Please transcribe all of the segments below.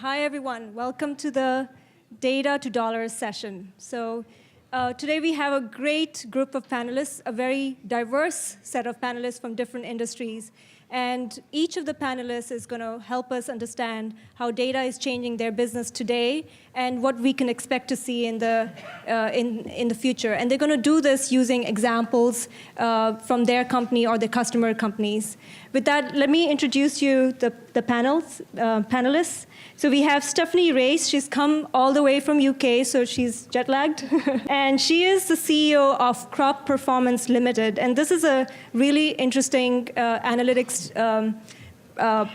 Hi, everyone. Welcome to the Data to Dollars session. So today we have a great group of panelists, a very diverse set of panelists from different industries. And each of the panelists is going to help us understand how data is changing their business today and what we can expect to see in the future. And they're going to do this using examples from their company or their customer companies. With that, let me introduce you the panelists. So we have Stephanie Race. She's come all the way from UK, so she's jet-lagged. And she is the CEO of Preformance Limited. And this is a really interesting analytics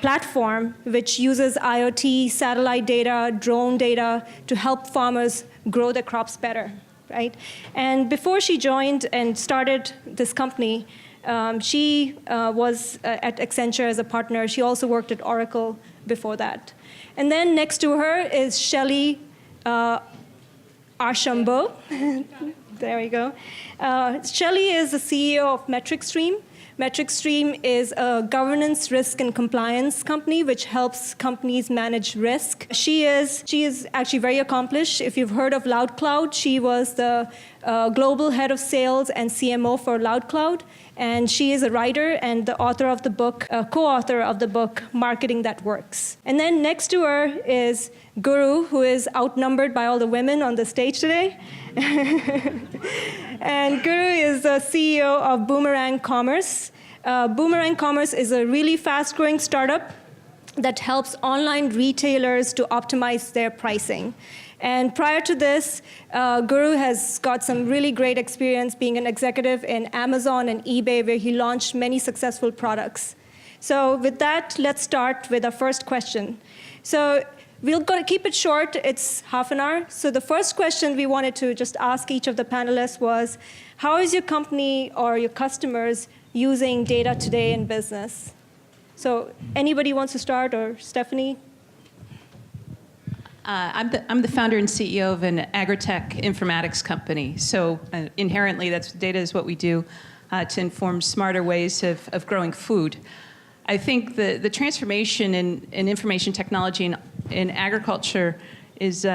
platform which uses IoT, satellite data, drone data to help farmers grow their crops better, right? And before she joined and started this company, she was at Accenture as a partner. She also worked at Oracle before that. And then next to her is Shellye Archambeau. There we go. Shellye is the CEO of MetricStream. MetricStream is a governance, risk, and compliance company which helps companies manage risk. She is actually very accomplished. If you've heard of LoudCloud, she was the global head of sales and CMO for LoudCloud. And she is a writer and the author of the book, co-author of the book, Marketing That Works. And then next to her is Guru, who is outnumbered by all the women on the stage today. And Guru is the CEO of Boomerang Commerce. Boomerang Commerce is a really fast-growing startup that helps online retailers to optimize their pricing. And prior to this, Guru has got some really great experience being an executive in Amazon and eBay, where he launched many successful products. So with that, let's start with our first question. So we'll keep it short. It's half an hour. So the first question we wanted to just ask each of the panelists was, how is your company or your customers using data today in business? So anybody wants to start, or Stephanie? I'm the founder and CEO of an agri-tech informatics company. So inherently, data is what we do to inform smarter ways of growing food. I think the transformation in information technology in agriculture is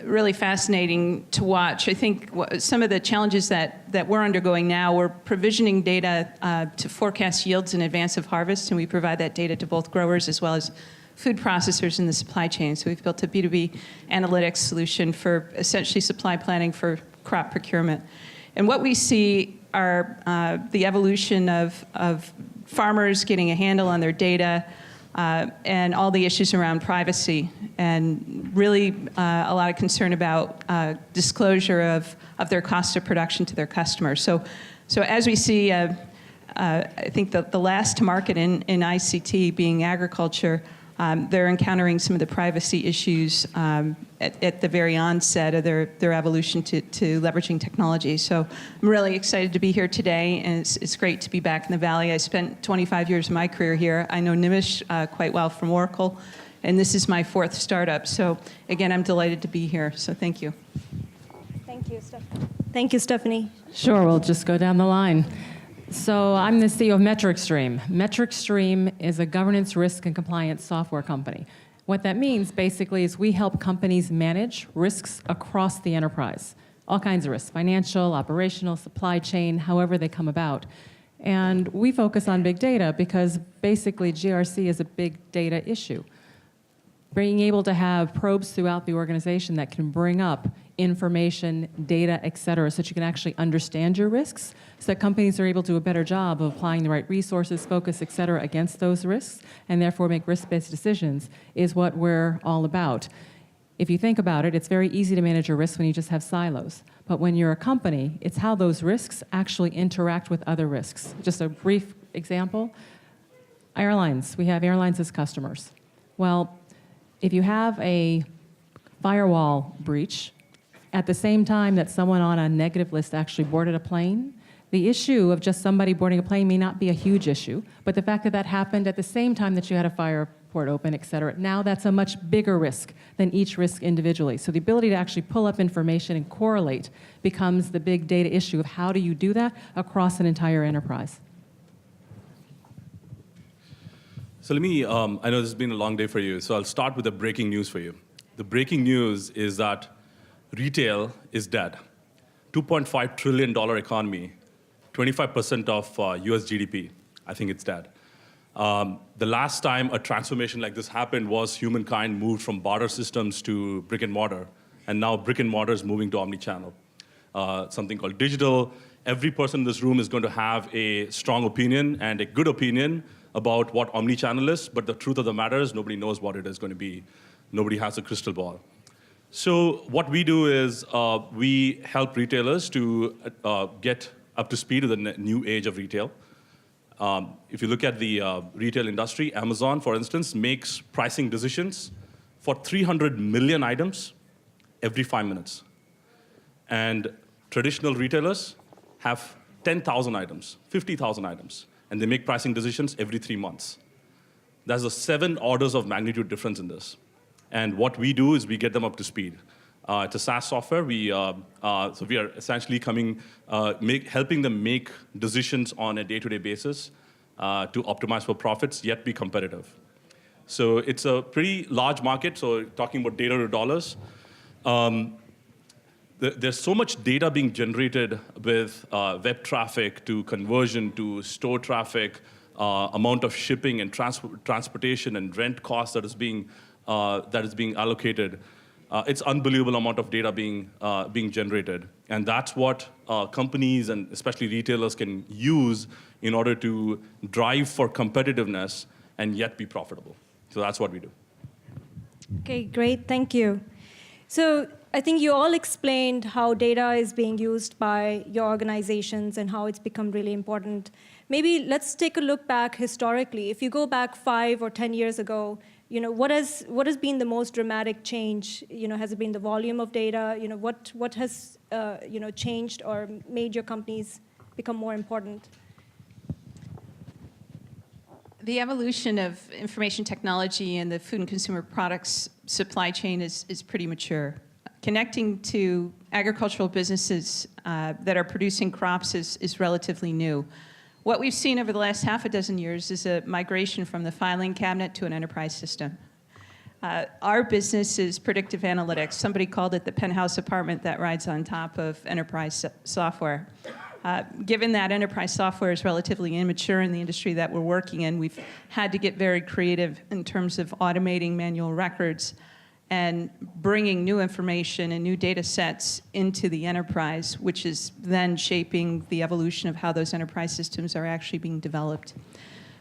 really fascinating to watch. I think some of the challenges that we're undergoing now, we're provisioning data to forecast yields in advance of harvest, and we provide that data to both growers as well as food processors in the supply chain. So we've built a B2B analytics solution for essentially supply planning for crop procurement. And what we see are the evolution of farmers getting a handle on their data and all the issues around privacy, and really a lot of concern about disclosure of their cost of production to their customers. So as we see, I think the last to market in ICT being agriculture, they're encountering some of the privacy issues at the very onset of their evolution to leveraging technology. So I'm really excited to be here today, and it's great to be back in the Valley. I spent 25 years of my career here. I know Nimish quite well from Oracle, and this is my 4th startup. So again, I'm delighted to be here, so thank you. Thank you, Stephanie. Thank you, Stephanie. Sure, we'll just go down the line. So I'm the CEO of MetricStream. MetricStream is a governance, risk, and compliance software company. What that means, basically, is we help companies manage risks across the enterprise. All kinds of risks, financial, operational, supply chain, however they come about. And we focus on big data because, basically, GRC is a big data issue. Being able to have probes throughout the organization that can bring up information, data, et cetera, so that you can actually understand your risks, so that companies are able to do a better job of applying the right resources, focus, et cetera, against those risks, and therefore make risk-based decisions, is what we're all about. If you think about it, it's very easy to manage your risks when you just have silos. But when you're a company, it's how those risks actually interact with other risks. Just a brief example, airlines. We have airlines as customers. Well, if you have a firewall breach, at the same time that someone on a negative list actually boarded a plane, the issue of just somebody boarding a plane may not be a huge issue, but the fact that that happened at the same time that you had a fireport open, et cetera, now that's a much bigger risk than each risk individually. So the ability to actually pull up information and correlate becomes the big data issue of how do you do that across an entire enterprise. So let me, I know this has been a long day for you, so I'll start with the breaking news for you. The breaking news is that retail is dead. $2.5 trillion economy, 25% of US GDP. I think it's dead. The last time a transformation like this happened was humankind moved from barter systems to brick and mortar, and now brick and mortar is moving to omnichannel. Something called digital. Every person in this room is going to have a strong opinion and a good opinion about what omnichannel is, but the truth of the matter is nobody knows what it is going to be. Nobody has a crystal ball. So what we do is we help retailers to get up to speed with the new age of retail. If you look at the retail industry, Amazon, for instance, makes pricing decisions for 300 million items every 5 minutes. And traditional retailers have 10,000 items, 50,000 items, and they make pricing decisions every 3 months. There's a 7 orders of magnitude difference in this. And what we do is we get them up to speed. It's a SaaS software. So we are essentially helping them make decisions on a day-to-day basis to optimize for profits, yet be competitive. So it's a pretty large market. So talking about data to dollars, there's so much data being generated with web traffic to conversion to store traffic, amount of shipping and transportation and rent costs that is being allocated. It's unbelievable amount of data being generated. And that's what companies and especially retailers can use in order to drive for competitiveness and yet be profitable. So that's what we do. Okay, great, thank you. So I think you all explained how data is being used by your organizations and how it's become really important. Maybe let's take a look back historically. If you go back 5 or 10 years ago, what has been the most dramatic change? Has it been the volume of data? What has changed or made your companies become more important? The evolution of information technology and the food and consumer products supply chain is pretty mature. Connecting to agricultural businesses that are producing crops is relatively new. What we've seen over the last half a dozen years is a migration from the filing cabinet to an enterprise system. Our business is predictive analytics. Somebody called it the penthouse apartment that rides on top of enterprise software. Given that enterprise software is relatively immature in the industry that we're working in, we've had to get very creative in terms of automating manual records and bringing new information and new data sets into the enterprise, which is then shaping the evolution of how those enterprise systems are actually being developed.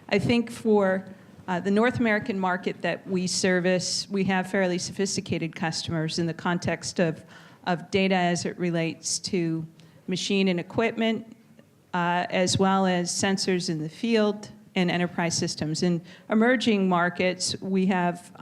I think for the North American market that we service, we have fairly sophisticated customers in the context of data as it relates to machine and equipment, as well as sensors in the field and enterprise systems. In emerging markets, we have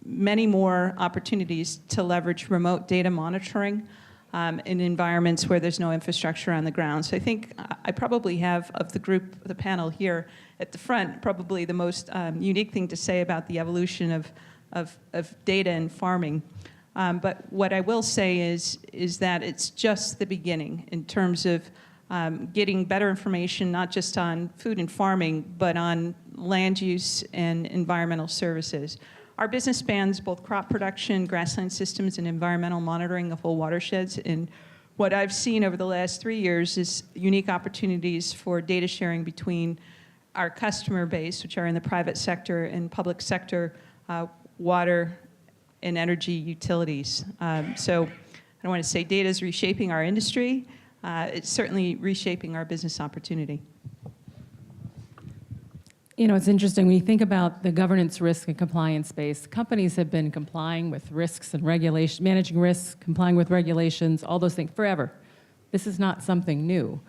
many more opportunities to leverage remote data monitoring in environments where there's no infrastructure on the ground. So I think I probably have, of the group, the panel here at the front, probably the most unique thing to say about the evolution of data and farming. But what I will say is that it's just the beginning in terms of getting better information, not just on food and farming, but on land use and environmental services. Our business spans both crop production, grassland systems, and environmental monitoring of whole watersheds. And what I've seen over the last 3 years is unique opportunities for data sharing between our customer base, which are in the private sector and public sector, water and energy utilities. So I want to say data is reshaping our industry. It's certainly reshaping our business opportunity. It's interesting, when you think about the governance, risk, and compliance space, companies have been complying with risks and regulation, managing risks, complying with regulations, all those things forever. This is not something new.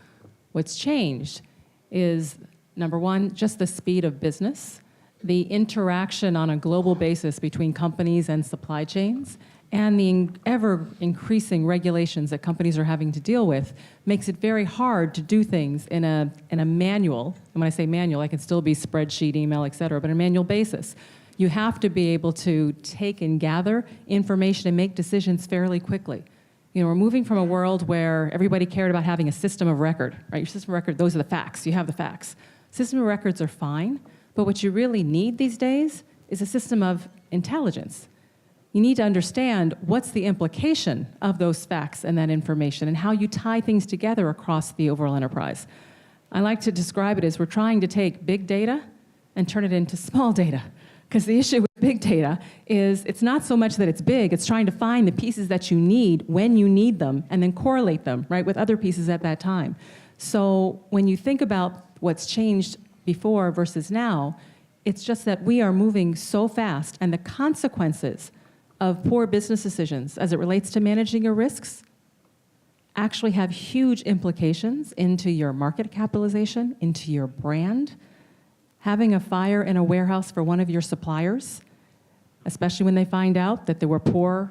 What's changed is, number one, just the speed of business, the interaction on a global basis between companies and supply chains, and the ever-increasing regulations that companies are having to deal with makes it very hard to do things in a manual. And when I say manual, I can still be spreadsheet, email, et cetera, but on a manual basis. You have to be able to take and gather information and make decisions fairly quickly. We're moving from a world where everybody cared about having a system of record, right? Your system of record, those are the facts. You have the facts. System of records are fine, But what you really need these days is a system of intelligence. You need to understand what's the implication of those facts and that information and how you tie things together across the overall enterprise. I like to describe it as we're trying to take big data and turn it into small data. Because the issue with big data is it's not so much that it's big, it's trying to find the pieces that you need when you need them and then correlate them, right, with other pieces at that time. So when you think about what's changed before versus now, it's just that we are moving so fast, and the consequences of poor business decisions as it relates to managing your risks actually have huge implications into your market capitalization, into your brand. Having a fire in a warehouse for one of your suppliers, especially when they find out that there were poor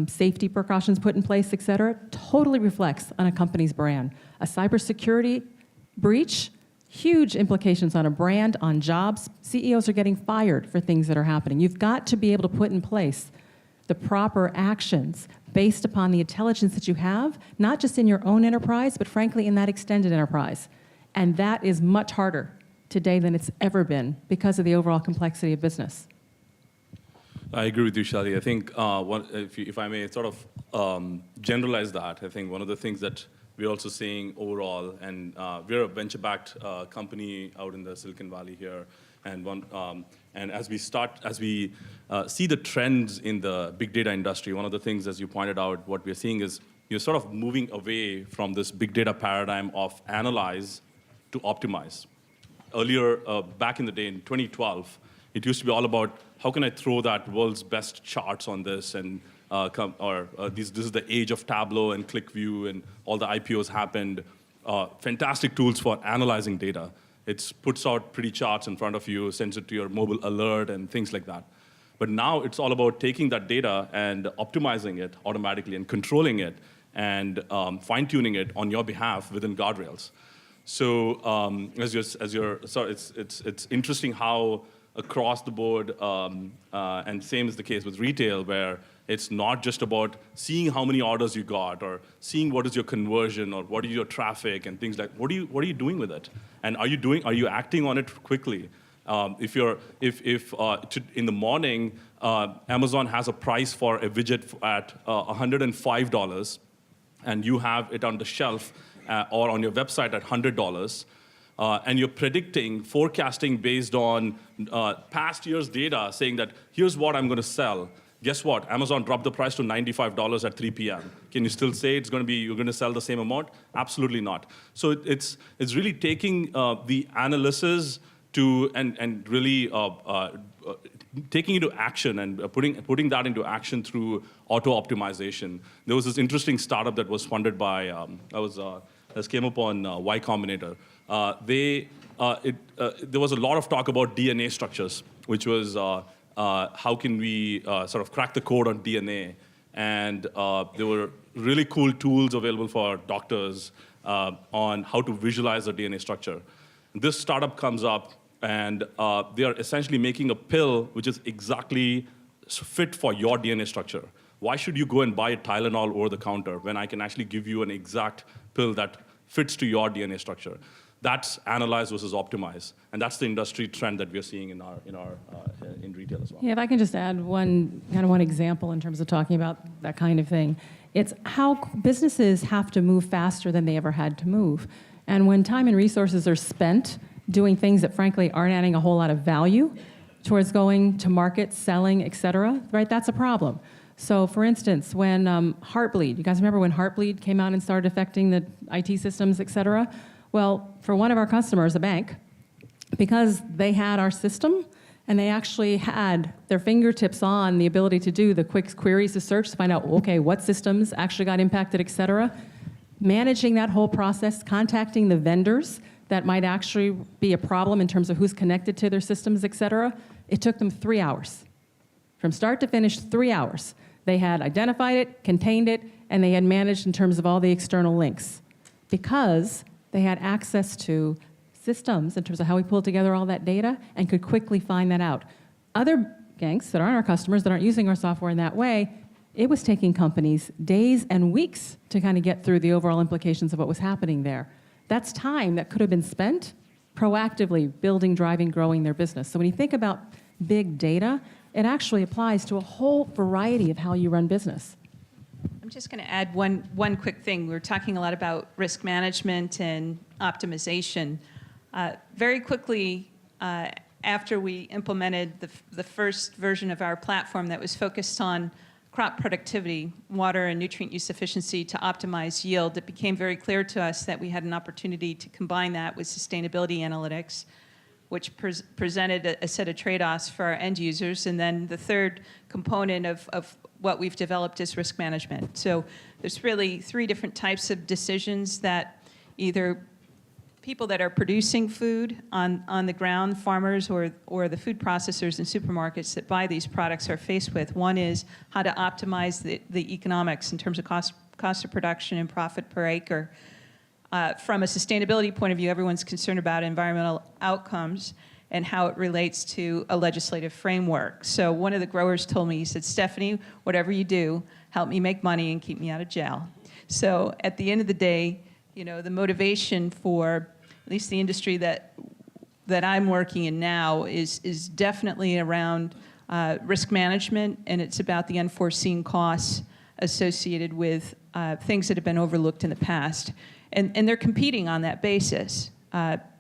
safety precautions put in place, et cetera, totally reflects on a company's brand. A cybersecurity breach, huge implications on a brand, on jobs. CEOs are getting fired for things that are happening. You've got to be able to put in place the proper actions based upon the intelligence that you have, not just in your own enterprise, but frankly in that extended enterprise. And that is much harder today than it's ever been because of the overall complexity of business. I agree with you, Shellye. I think, if I may sort of generalize that, I think one of the things that we're also seeing overall, and we're a venture-backed company out in the Silicon Valley here, and as we see the trends in the big data industry, one of the things, as you pointed out, what we're seeing is you're sort of moving away from this big data paradigm of analyze to optimize. Earlier, back in the day in 2012, it used to be all about how can I throw that world's best charts on this, and this is the age of Tableau and ClickView, and all the IPOs happened. Fantastic tools for analyzing data. It puts out pretty charts in front of you, sends it to your mobile alert, and things like that. But now it's all about taking that data and optimizing it automatically and controlling it and fine-tuning it on your behalf within guardrails. So it's interesting how across the board, and same is the case with retail, where it's not just about seeing how many orders you got or seeing what is your conversion or what is your traffic and things like. What are you doing with it? And are you acting on it quickly? If in the morning, Amazon has a price for a widget at $105, and you have it on the shelf or on your website at $100, and you're forecasting based on past year's data, saying that here's what I'm going to sell. Guess what? Amazon dropped the price to $95 at 3 p.m. Can you still say you're going to sell the same amount? Absolutely not. So it's really taking the analysis and really taking into action and putting that into action through auto optimization. There was this interesting startup that was funded by that came up on Y Combinator. There was a lot of talk about DNA structures, which was how can we sort of crack the code on DNA. And there were really cool tools available for doctors on how to visualize the DNA structure. This startup comes up, and they are essentially making a pill which is exactly fit for your DNA structure. Why should you go and buy a Tylenol over the counter when I can actually give you an exact pill that fits to your DNA structure? That's analyze versus optimize, and that's the industry trend that we're seeing in retail as well. Yeah, if I can just add one example in terms of talking about that kind of thing, it's how businesses have to move faster than they ever had to move, and when time and resources are spent doing things that frankly aren't adding a whole lot of value towards going to market, selling, et cetera, right? That's a problem. So for instance, when Heartbleed, you guys remember when Heartbleed came out and started affecting the IT systems, et cetera? Well, for one of our customers, a bank, because they had our system and they actually had their fingertips on the ability to do the quick queries to search to find out, okay, what systems actually got impacted, et cetera, managing that whole process, contacting the vendors that might actually be a problem in terms of who's connected to their systems, et cetera, it took them 3 hours. From start to finish, 3 hours. They had identified it, contained it, and they had managed in terms of all the external links. Because they had access to systems in terms of how we pulled together all that data and could quickly find that out. Other banks that aren't our customers, that aren't using our software in that way, it was taking companies days and weeks to kind of get through the overall implications of what was happening there. That's time that could have been spent proactively building, driving, growing their business. So when you think about big data, it actually applies to a whole variety of how you run business. I'm just going to add one quick thing. We're talking a lot about risk management and optimization. Very quickly, after we implemented the first version of our platform that was focused on crop productivity, water and nutrient use efficiency to optimize yield, it became very clear to us that we had an opportunity to combine that with sustainability analytics, which presented a set of trade-offs for our end users. And then the third component of what we've developed is risk management. So there's really 3 different types of decisions that either people that are producing food on the ground, farmers or the food processors and supermarkets that buy these products are faced with. One is how to optimize the economics in terms of cost of production and profit per acre. From a sustainability point of view, everyone's concerned about environmental outcomes and how it relates to a legislative framework. So one of the growers told me, he said, Stephanie, whatever you do, help me make money and keep me out of jail. So at the end of the day, you know, the motivation for at least the industry that I'm working in now is definitely around risk management, and it's about the unforeseen costs associated with things that have been overlooked in the past. And they're competing on that basis.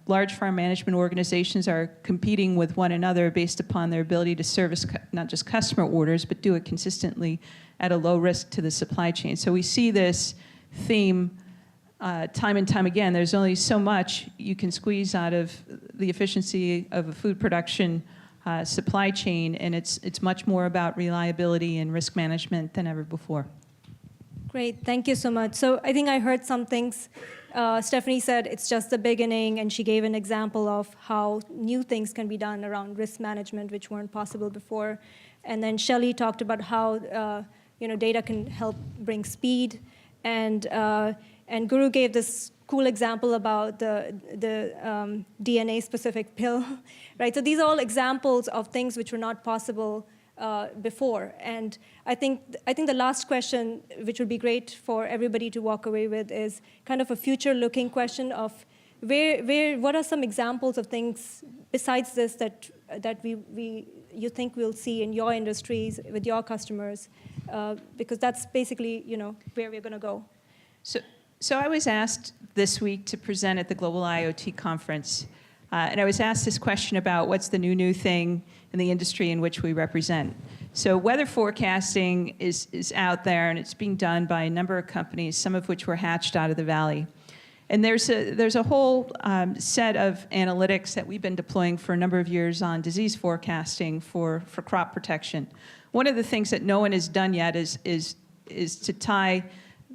Large farm management organizations are competing with one another based upon their ability to service not just customer orders, but do it consistently at a low risk to the supply chain. So we see this theme time and time again. There's only so much you can squeeze out of the efficiency of a food production supply chain, and it's much more about reliability and risk management than ever before. Great, thank you so much. So I think I heard some things. Stephanie said it's just the beginning, and she gave an example of how new things can be done around risk management, which weren't possible before. And then Shellye talked about how data can help bring speed, and Guru gave this cool example about the DNA-specific pill, right? So these are all examples of things which were not possible before. And I think the last question, which would be great for everybody to walk away with, is kind of a future-looking question of what are some examples of things besides this that you think we'll see in your industries with your customers, because that's basically where we're going to go. So I was asked this week to present at the Global IoT Conference, and I was asked this question about what's the new thing in the industry in which we represent. So weather forecasting is out there, and it's being done by a number of companies, some of which were hatched out of the Valley. And there's a whole set of analytics that we've been deploying for a number of years on disease forecasting for crop protection. One of the things that no one has done yet is to tie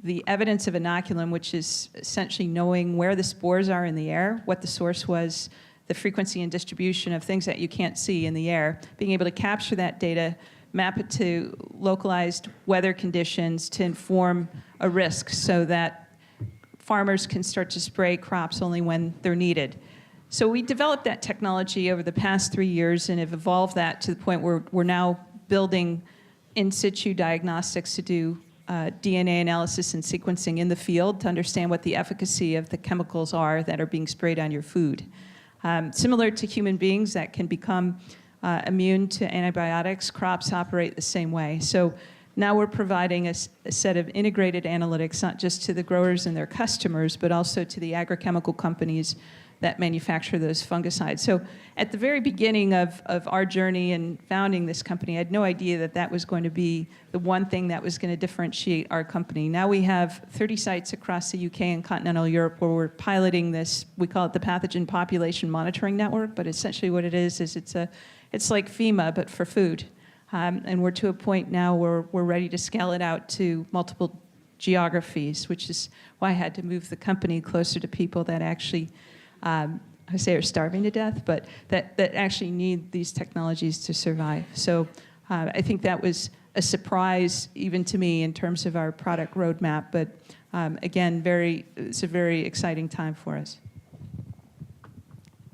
the evidence of inoculum, which is essentially knowing where the spores are in the air, what the source was, the frequency and distribution of things that you can't see in the air, being able to capture that data, map it to localized weather conditions to inform a risk so that farmers can start to spray crops only when they're needed. So we developed that technology over the past 3 years and have evolved that to the point where we're now building in situ diagnostics to do DNA analysis and sequencing in the field to understand what the efficacy of the chemicals are that are being sprayed on your food. Similar to human beings that can become immune to antibiotics, crops operate the same way. So now we're providing a set of integrated analytics, not just to the growers and their customers, but also to the agrochemical companies that manufacture those fungicides. So at the very beginning of our journey in founding this company, I had no idea that was going to be the one thing that was going to differentiate our company. Now we have 30 sites across the UK and continental Europe where we're piloting this. We call it the Pathogen Population Monitoring Network, but essentially what it is it's like FEMA, but for food. And we're to a point now where we're ready to scale it out to multiple geographies, which is why I had to move the company closer to people that actually I say are starving to death, but that actually need these technologies to survive. So I think that was a surprise even to me in terms of our product roadmap, but again, it's a very exciting time for us.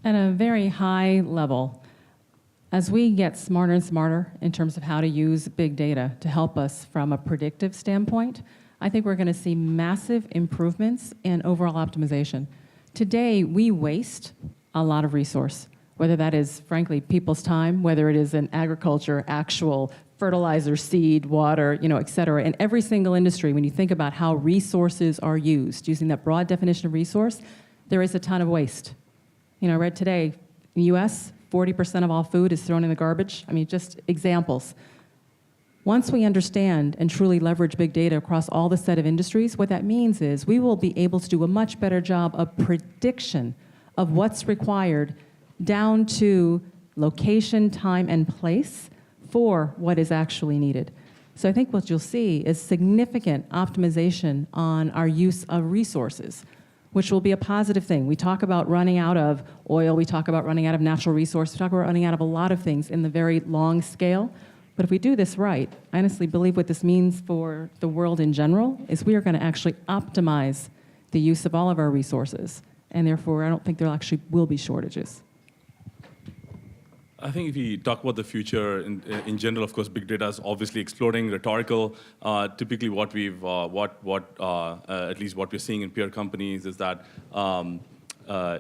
At a very high level, as we get smarter and smarter in terms of how to use big data to help us from a predictive standpoint, I think we're going to see massive improvements in overall optimization. Today, we waste a lot of resource, whether that is, frankly, people's time, whether it is in agriculture, actual fertilizer, seed, water, et cetera. In every single industry, when you think about how resources are used, using that broad definition of resource, there is a ton of waste. I read today, in the US, 40% of all food is thrown in the garbage. Just examples. Once we understand and truly leverage big data across all the set of industries, what that means is we will be able to do a much better job of prediction of what's required down to location, time, and place for what is actually needed. So I think what you'll see is significant optimization on our use of resources, which will be a positive thing. We talk about running out of oil, we talk about running out of natural resources, we talk about running out of a lot of things in the very long scale. But if we do this right, I honestly believe what this means for the world in general is we are going to actually optimize the use of all of our resources. And therefore, I don't think there actually will be shortages. I think if we talk about the future in general, of course, big data is obviously exploding, rhetorical. Typically, what we've, at least what we're seeing in peer companies is that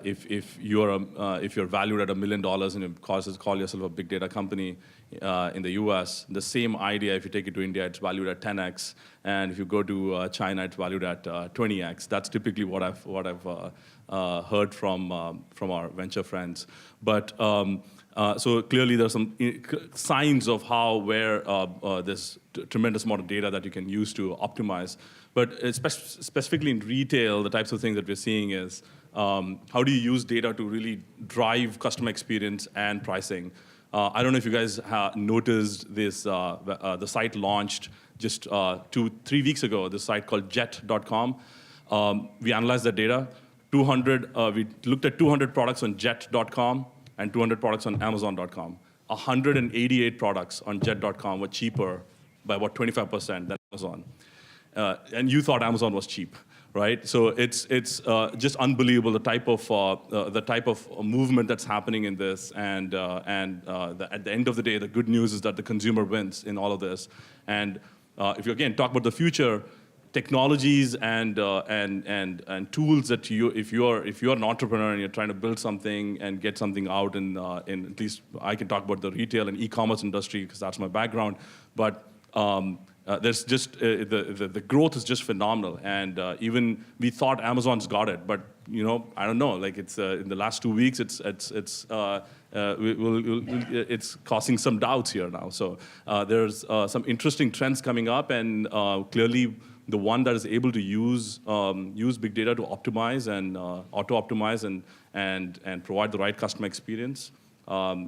if you're valued at $1 million and you call yourself a big data company in the U.S., the same idea, if you take it to India, it's valued at 10x, and if you go to China, it's valued at 20x. That's typically what I've heard from our venture friends. But so clearly, there's some signs of where there's tremendous amount of data that you can use to optimize. But specifically in retail, the types of things that we're seeing is how do you use data to really drive customer experience and pricing? I don't know if you guys have noticed this. The site launched just 2-3 weeks ago. This site called Jet.com. We analyzed the data. We looked at 200 products on Jet.com and 200 products on Amazon.com. 188 products on Jet.com were cheaper by about 25% than Amazon. And you thought Amazon was cheap, right? So it's just unbelievable the type of movement that's happening in this. And at the end of the day, the good news is that the consumer wins in all of this. And if you again talk about the future, technologies and tools that if you're an entrepreneur and you're trying to build something and get something out in at least I can talk about the retail and e-commerce industry because that's my background, but there's just the growth is just phenomenal, and even we thought Amazon's got it, but I don't know, like it's in the last 2 weeks it's causing some doubts here now. So there's some interesting trends coming up, and clearly the one that is able to use big data to optimize and auto-optimize and provide the right customer experience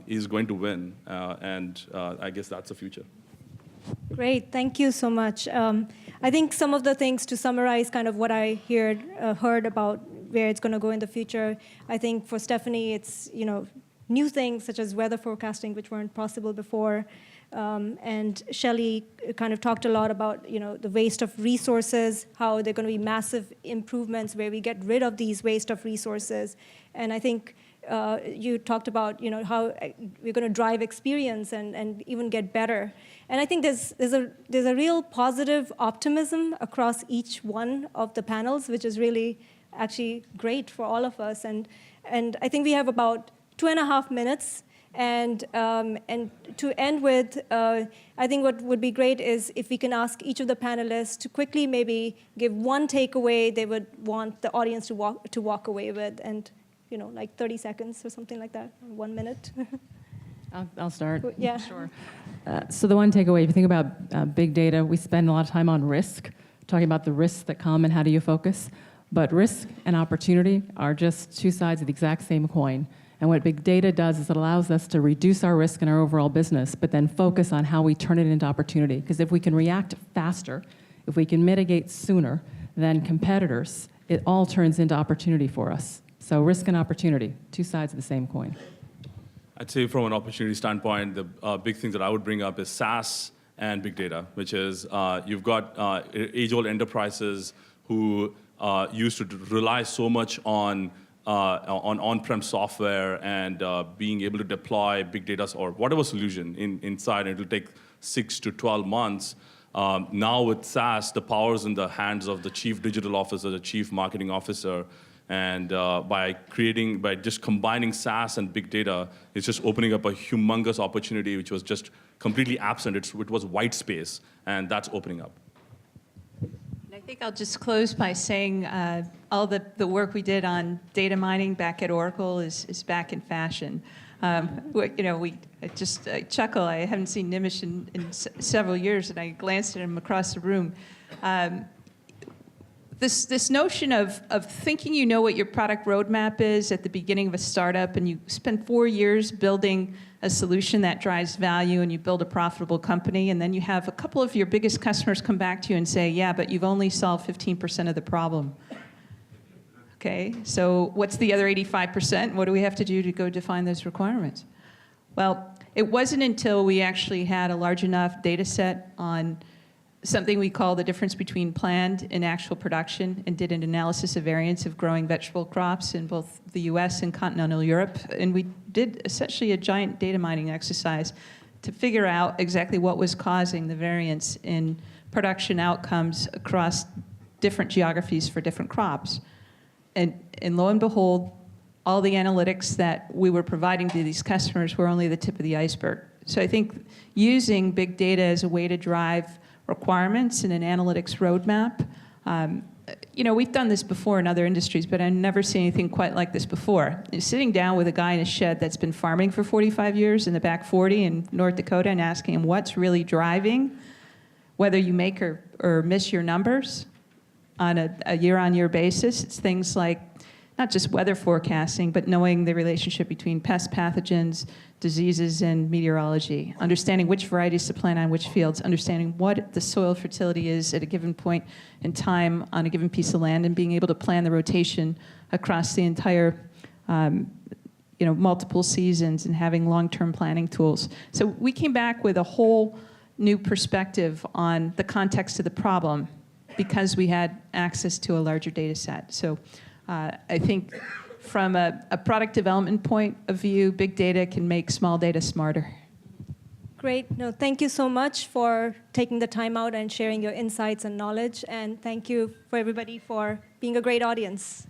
is going to win, and I guess that's the future. Great, thank you so much. I think some of the things to summarize kind of what I heard about where it's going to go in the future, I think for Stephanie, it's new things such as weather forecasting, which weren't possible before. And Shellye kind of talked a lot about the waste of resources, how there are going to be massive improvements where we get rid of these waste of resources. And I think you talked about how we're going to drive experience and even get better. And I think there's a real positive optimism across each one of the panels, which is really actually great for all of us. And I think we have about 2.5 minutes. And to end with, I think what would be great is if we can ask each of the panelists to quickly maybe give one takeaway they would want the audience to walk away with, and like 30 seconds or something like that, 1 minute. I'll start. Yeah. Sure. So the one takeaway, if you think about big data, we spend a lot of time on risk, talking about the risks that come and how do you focus. But risk and opportunity are just two sides of the exact same coin. And what big data does is it allows us to reduce our risk in our overall business, but then focus on how we turn it into opportunity. Because if we can react faster, if we can mitigate sooner than competitors, it all turns into opportunity for us. So risk and opportunity, two sides of the same coin. I'd say from an opportunity standpoint, the big thing that I would bring up is SaaS and big data, which is you've got age-old enterprises who used to rely so much on on-prem software and being able to deploy big data or whatever solution inside, and it'll take 6 to 12 months. Now with SaaS, the power's in the hands of the chief digital officer, the chief marketing officer, And by just combining SaaS and big data, it's just opening up a humongous opportunity which was just completely absent. It was white space, and that's opening up. And I think I'll just close by saying all the work we did on data mining back at Oracle is back in fashion. I chuckle. I haven't seen Nimish in several years, and I glanced at him across the room. This notion of thinking you know what your product roadmap is at the beginning of a startup, and you spend 4 years building a solution that drives value, and you build a profitable company, and then you have a couple of your biggest customers come back to you and say, yeah, but you've only solved 15% of the problem. Okay, so what's the other 85%? What do we have to do to go define those requirements? Well, it wasn't until we actually had a large enough data set on something we call the difference between planned and actual production, and did an analysis of variance of growing vegetable crops in both the US and continental Europe. And we did essentially a giant data mining exercise to figure out exactly what was causing the variance in production outcomes across different geographies for different crops. And lo and behold, all the analytics that we were providing to these customers were only the tip of the iceberg. So I think using big data as a way to drive requirements in an analytics roadmap. We've done this before in other industries, but I've never seen anything quite like this before. Sitting down with a guy in a shed that's been farming for 45 years in the back 40 in North Dakota and asking him what's really driving whether you make or miss your numbers on a year-on-year basis. It's things like not just weather forecasting, but knowing the relationship between pest pathogens, diseases, and meteorology, understanding which varieties to plant on which fields, understanding what the soil fertility is at a given point in time on a given piece of land, and being able to plan the rotation across the entire multiple seasons, and having long-term planning tools. So we came back with a whole new perspective on the context of the problem because we had access to a larger data set. So I think from a product development point of view, big data can make small data smarter. Great. No, thank you so much for taking the time out and sharing your insights and knowledge. And thank you for everybody for being a great audience.